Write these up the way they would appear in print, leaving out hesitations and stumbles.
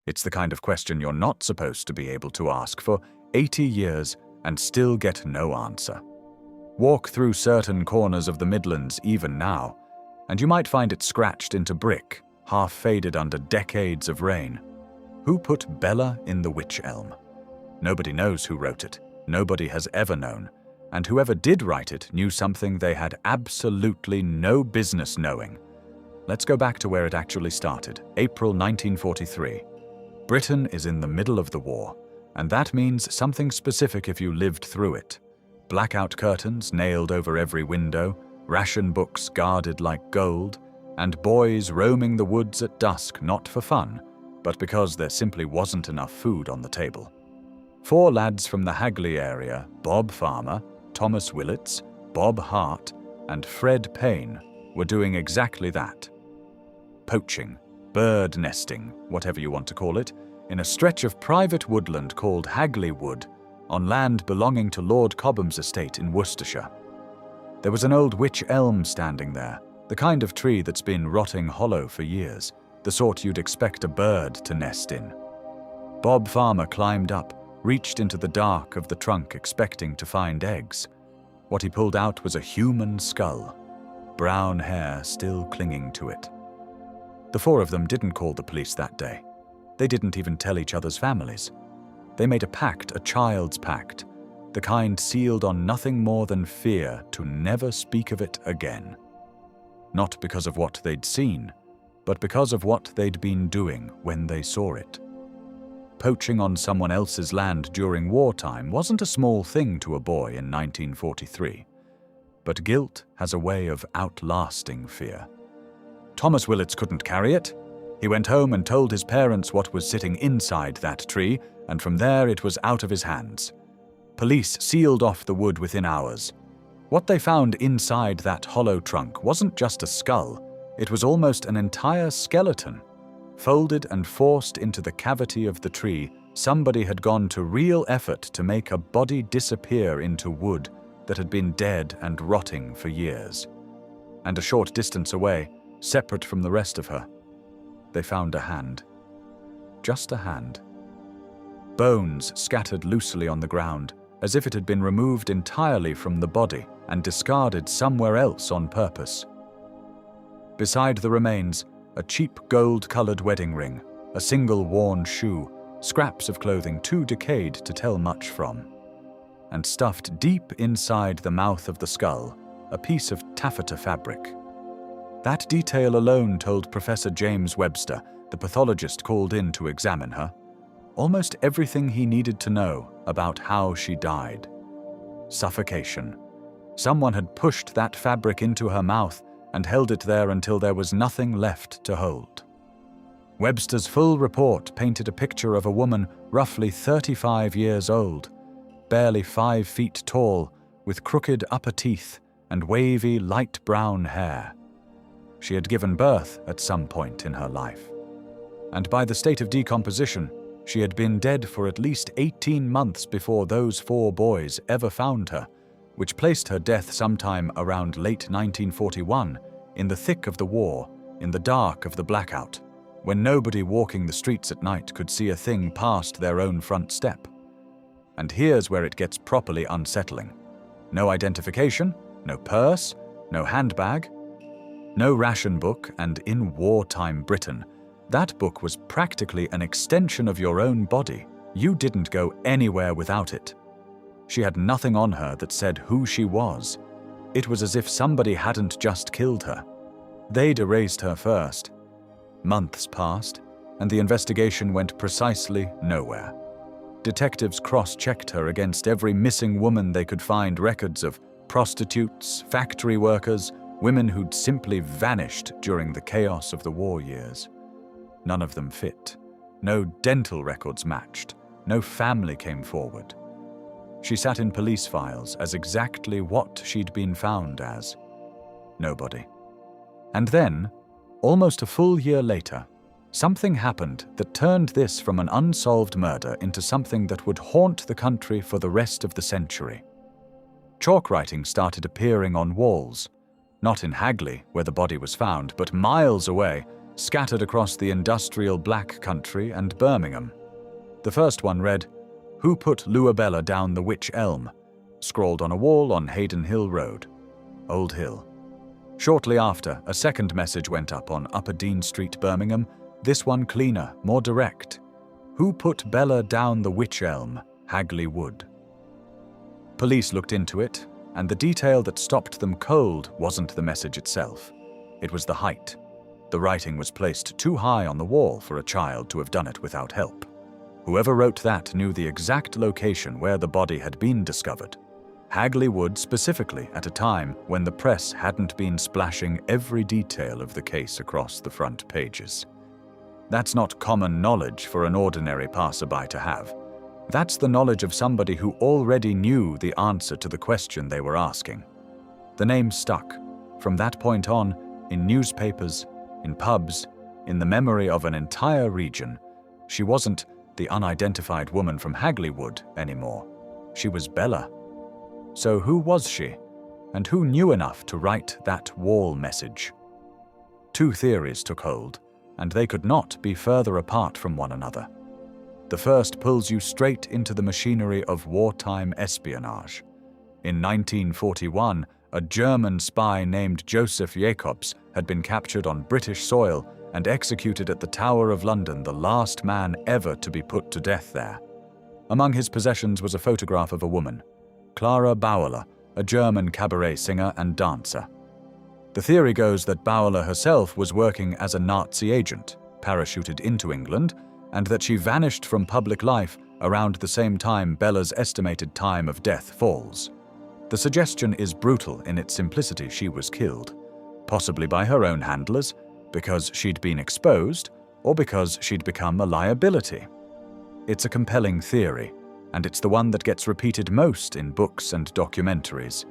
It's the kind of question you're not supposed to be able to ask for 80 years and still get no answer. Walk through certain corners of the Midlands even now, and you might find it scratched into brick, half faded under decades of rain. Who put Bella in the Wych Elm? Nobody knows who wrote it. Nobody has ever known. And whoever did write it knew something they had absolutely no business knowing. Let's go back to where it actually started, April 1943. Britain is in the middle of the war, and that means something specific if you lived through it. Blackout curtains nailed over every window, ration books guarded like gold, and boys roaming the woods at dusk not for fun, but because there simply wasn't enough food on the table. 4 lads from the Hagley area, Bob Farmer, Thomas Willits, Bob Hart, and Fred Payne, were doing exactly that. Poaching, bird nesting, whatever you want to call it, in a stretch of private woodland called Hagley Wood, on land belonging to Lord Cobham's estate in Worcestershire. There was an old wych elm standing there, the kind of tree that's been rotting hollow for years, the sort you'd expect a bird to nest in. Bob Farmer climbed up, reached into the dark of the trunk expecting to find eggs. What he pulled out was a human skull, brown hair still clinging to it. The 4 of them didn't call the police that day. They didn't even tell each other's families. They made a pact, a child's pact, the kind sealed on nothing more than fear to never speak of it again. Not because of what they'd seen, but because of what they'd been doing when they saw it. Poaching on someone else's land during wartime wasn't a small thing to a boy in 1943. But guilt has a way of outlasting fear. Thomas Willits couldn't carry it. He went home and told his parents what was sitting inside that tree, and from there it was out of his hands. Police sealed off the wood within hours. What they found inside that hollow trunk wasn't just a skull, it was almost an entire skeleton. Folded and forced into the cavity of the tree, somebody had gone to real effort to make a body disappear into wood that had been dead and rotting for years. And a short distance away, separate from the rest of her, they found a hand. Just a hand. Bones scattered loosely on the ground, as if it had been removed entirely from the body and discarded somewhere else on purpose. Beside the remains, a cheap gold-colored wedding ring, a single worn shoe, scraps of clothing too decayed to tell much from. And stuffed deep inside the mouth of the skull, a piece of taffeta fabric. That detail alone told Professor James Webster, the pathologist called in to examine her, almost everything he needed to know about how she died. Suffocation. Someone had pushed that fabric into her mouth and held it there until there was nothing left to hold. Webster's full report painted a picture of a woman roughly 35 years old, barely 5 feet tall, with crooked upper teeth and wavy light brown hair. She had given birth at some point in her life, and by the state of decomposition, she had been dead for at least 18 months before those 4 boys ever found her, which placed her death sometime around late 1941, in the thick of the war, in the dark of the blackout, when nobody walking the streets at night could see a thing past their own front step. And here's where it gets properly unsettling. No identification, no purse, no handbag, no ration book, and in wartime Britain, that book was practically an extension of your own body. You didn't go anywhere without it. She had nothing on her that said who she was. It was as if somebody hadn't just killed her. They'd erased her first. Months passed, and the investigation went precisely nowhere. Detectives cross-checked her against every missing woman they could find records of: prostitutes, factory workers, women who'd simply vanished during the chaos of the war years. None of them fit. No dental records matched. No family came forward. She sat in police files as exactly what she'd been found as. Nobody. And then, almost a full year later, something happened that turned this from an unsolved murder into something that would haunt the country for the rest of the century. Chalk writing started appearing on walls, not in Hagley, where the body was found, but miles away, scattered across the industrial Black Country and Birmingham. The first one read, "Who put Luabella down the Wych Elm?" scrawled on a wall on Hayden Hill Road, Old Hill. Shortly after, a second message went up on Upper Dean Street, Birmingham, this one cleaner, more direct. "Who put Bella down the Wych Elm? Hagley Wood." Police looked into it, and the detail that stopped them cold wasn't the message itself. It was the height. The writing was placed too high on the wall for a child to have done it without help. Whoever wrote that knew the exact location where the body had been discovered. Hagley Wood specifically, at a time when the press hadn't been splashing every detail of the case across the front pages. That's not common knowledge for an ordinary passerby to have. That's the knowledge of somebody who already knew the answer to the question they were asking. The name stuck. From that point on, in newspapers, in pubs, in the memory of an entire region. She wasn't the unidentified woman from Hagley Wood anymore. She was Bella. So who was she? And who knew enough to write that wall message? Two theories took hold, and they could not be further apart from one another. The first pulls you straight into the machinery of wartime espionage. In 1941, a German spy named Joseph Jacobs had been captured on British soil and executed at the Tower of London, the last man ever to be put to death there. Among his possessions was a photograph of a woman, Clara Bauerle, a German cabaret singer and dancer. The theory goes that Bauerle herself was working as a Nazi agent, parachuted into England, and that she vanished from public life around the same time Bella's estimated time of death falls. The suggestion is brutal in its simplicity. She was killed, possibly by her own handlers, because she'd been exposed, or because she'd become a liability. It's a compelling theory, and it's the one that gets repeated most in books and documentaries.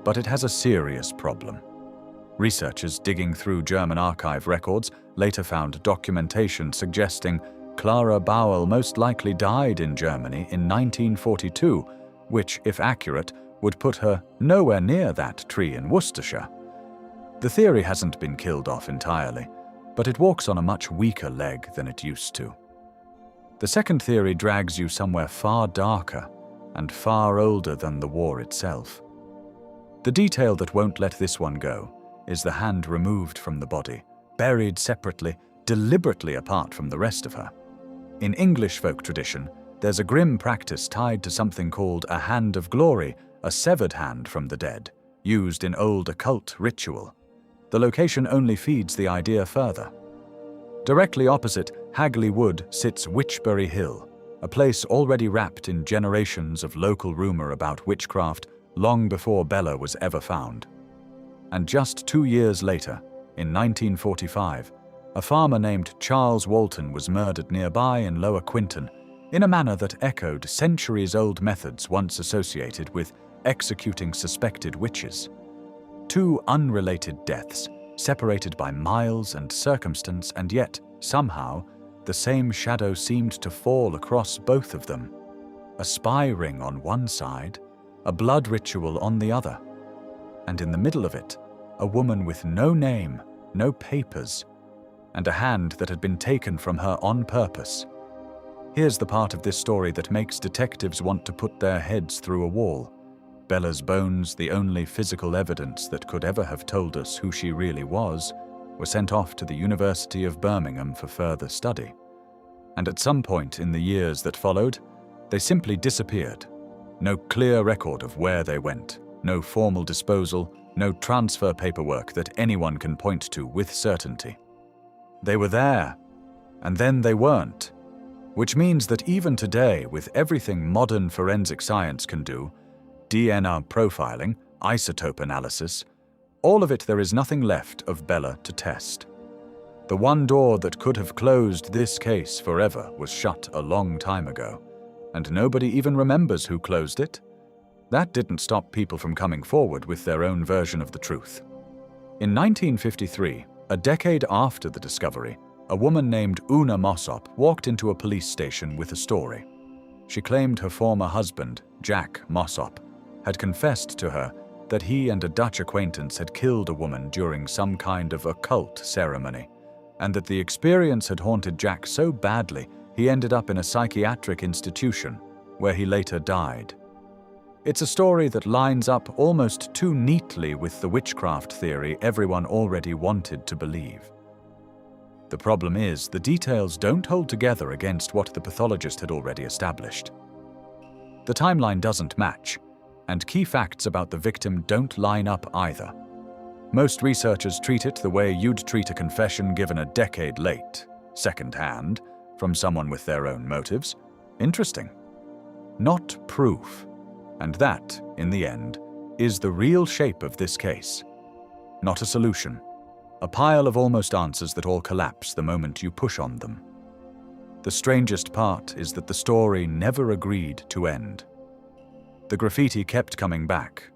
But it has a serious problem. Researchers digging through German archive records later found documentation suggesting Clara Bauerle most likely died in Germany in 1942, which, if accurate, would put her nowhere near that tree in Worcestershire. The theory hasn't been killed off entirely, but it walks on a much weaker leg than it used to. The second theory drags you somewhere far darker and far older than the war itself. The detail that won't let this one go is the hand removed from the body, buried separately, deliberately apart from the rest of her. In English folk tradition, there's a grim practice tied to something called a hand of glory, a severed hand from the dead, used in old occult ritual. The location only feeds the idea further. Directly opposite Hagley Wood sits Witchbury Hill, a place already wrapped in generations of local rumor about witchcraft long before Bella was ever found. And just 2 years later, in 1945, a farmer named Charles Walton was murdered nearby in Lower Quinton in a manner that echoed centuries-old methods once associated with executing suspected witches. Two unrelated deaths, separated by miles and circumstance, and yet, somehow, the same shadow seemed to fall across both of them. A spy ring on one side, a blood ritual on the other, and in the middle of it, a woman with no name, no papers, and a hand that had been taken from her on purpose. Here's the part of this story that makes detectives want to put their heads through a wall. Bella's bones, the only physical evidence that could ever have told us who she really was, were sent off to the University of Birmingham for further study. And at some point in the years that followed, they simply disappeared. No clear record of where they went, no formal disposal, no transfer paperwork that anyone can point to with certainty. They were there, and then they weren't. Which means that even today, with everything modern forensic science can do, DNA profiling, isotope analysis, all of it, there is nothing left of Bella to test. The one door that could have closed this case forever was shut a long time ago, and nobody even remembers who closed it. That didn't stop people from coming forward with their own version of the truth. In 1953, a decade after the discovery, a woman named Una Mossop walked into a police station with a story. She claimed her former husband, Jack Mossop, had confessed to her that he and a Dutch acquaintance had killed a woman during some kind of occult ceremony, and that the experience had haunted Jack so badly he ended up in a psychiatric institution, where he later died. It's a story that lines up almost too neatly with the witchcraft theory everyone already wanted to believe. The problem is, the details don't hold together against what the pathologist had already established. The timeline doesn't match, and key facts about the victim don't line up either. Most researchers treat it the way you'd treat a confession given a decade late, second-hand, from someone with their own motives. Interesting. Not proof. And that, in the end, is the real shape of this case. Not a solution. A pile of almost answers that all collapse the moment you push on them. The strangest part is that the story never agreed to end. The graffiti kept coming back.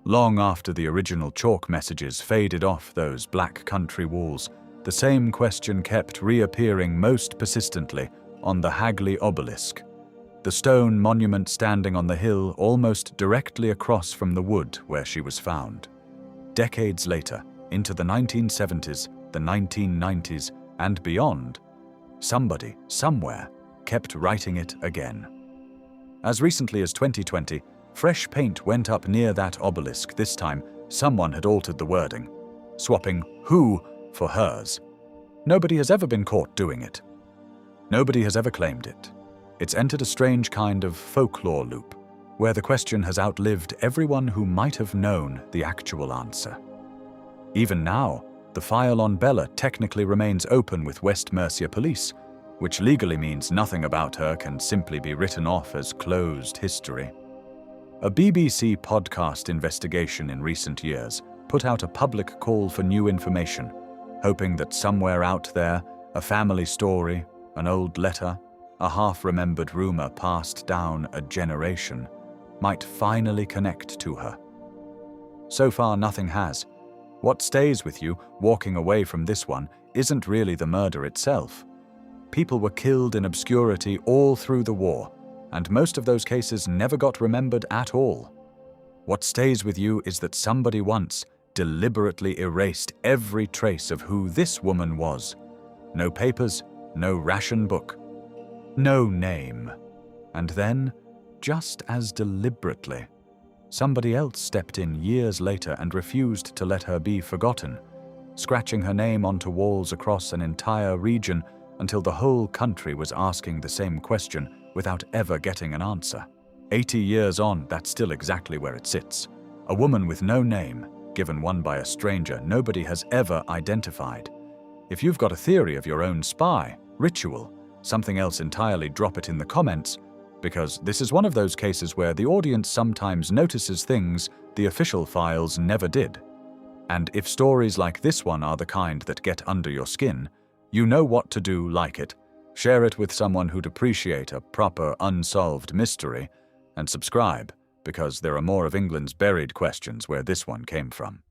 Long after the original chalk messages faded off those black country walls, the same question kept reappearing most persistently on the Hagley obelisk, the stone monument standing on the hill almost directly across from the wood where she was found. Decades later, into the 1970s, the 1990s, and beyond, somebody, somewhere, kept writing it again. As recently as 2020, fresh paint went up near that obelisk. This time, someone had altered the wording, swapping who for hers. Nobody has ever been caught doing it. Nobody has ever claimed it. It's entered a strange kind of folklore loop, where the question has outlived everyone who might have known the actual answer. Even now, the file on Bella technically remains open with West Mercia Police, which legally means nothing about her can simply be written off as closed history. A BBC podcast investigation in recent years put out a public call for new information, hoping that somewhere out there, a family story, an old letter, a half-remembered rumor passed down a generation, might finally connect to her. So far, nothing has. What stays with you, walking away from this one, isn't really the murder itself. People were killed in obscurity all through the war, and most of those cases never got remembered at all. What stays with you is that somebody once deliberately erased every trace of who this woman was. No papers, no ration book, no name. And then, just as deliberately, somebody else stepped in years later and refused to let her be forgotten, scratching her name onto walls across an entire region until the whole country was asking the same question without ever getting an answer. 80 years on, that's still exactly where it sits. A woman with no name, given one by a stranger nobody has ever identified. If you've got a theory of your own spy, ritual, something else entirely, drop it in the comments, because this is one of those cases where the audience sometimes notices things the official files never did. And if stories like this one are the kind that get under your skin, you know what to do like it. Share it with someone who'd appreciate a proper unsolved mystery, and subscribe, because there are more of England's buried questions where this one came from.